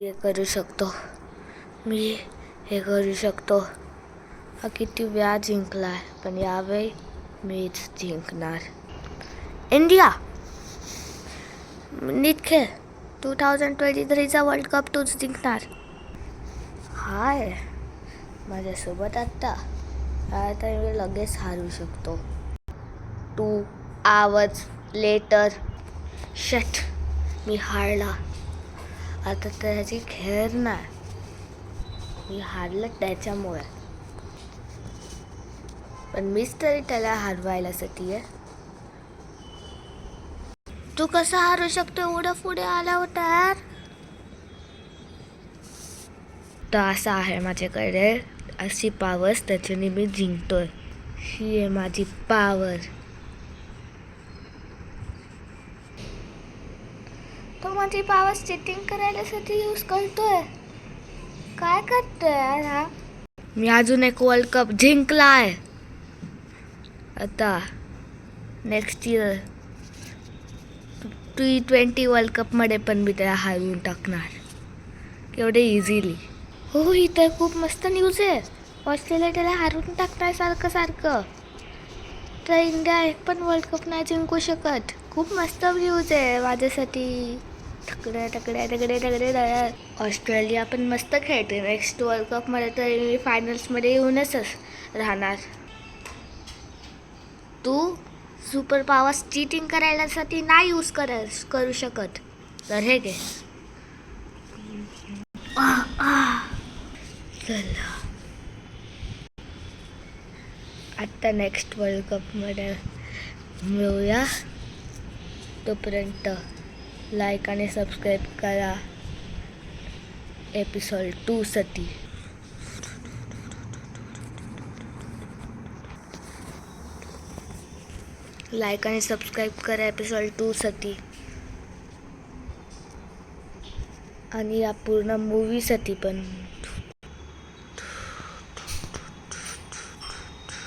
हे करू शकतो, मी हे करू शकतो. हा किती वेळा जिंकलाय, पण यावेळी मीच जिंकणार. इंडिया नीट खेळ. 2023चा वर्ल्ड कप तूच जिंकणार. हाय माझ्यासोबत आता मी लगेच हारू शकतो. 2 hours later. शट, मी हारला. आता त्याची खेळ नाही, मी हारलं त्याच्यामुळे. पण मीच तरी त्याला हरवायलासाठी आहे. तू कसा हारू शकतो एवढं पुढे आला होता यार? तर असं आहे माझ्याकडे अशी पावर्स, त्याच्याने मी जिंकतोय. ही आहे माझी पावर. तो माझी पावर्स चीटिंग करायलासाठी यूज करतोय. काय करतोय यार हा? मी अजून एक वर्ल्ड कप जिंकलाय. आता नेक्स्ट इयर T20 वर्ल्ड कपमध्ये पण मी त्याला हरवून टाकणार, केवढे इझिली. हो, ही तर खूप मस्त न्यूज आहे. ऑस्ट्रेलिया त्याला हरवून टाकणार सारखं. तर इंडिया एक पण वर्ल्ड कप नाही जिंकू शकत. खूप मस्त न्यूज आहे माझ्यासाठी. तगडे. ऑस्ट्रेलिया पण मस्त खेळते. नेक्स्ट वर्ल्ड कपमध्ये तर मी फायनल्समध्ये येऊनच राहणार. तू सुपर पॉवर्स चीटिंग करायलासाठी नाही यूज करू शकत. तर हे घे. चला आता नेक्स्ट वर्ल्ड कपमध्ये मिळूया. तोपर्यंत लाईक आणि सबस्क्राईब करा एपिसोड 2 साठी. लाईक आणि सबस्क्राईब करा एपिसोड 2 साठी आणि या पूर्ण मूवीसाठी पण.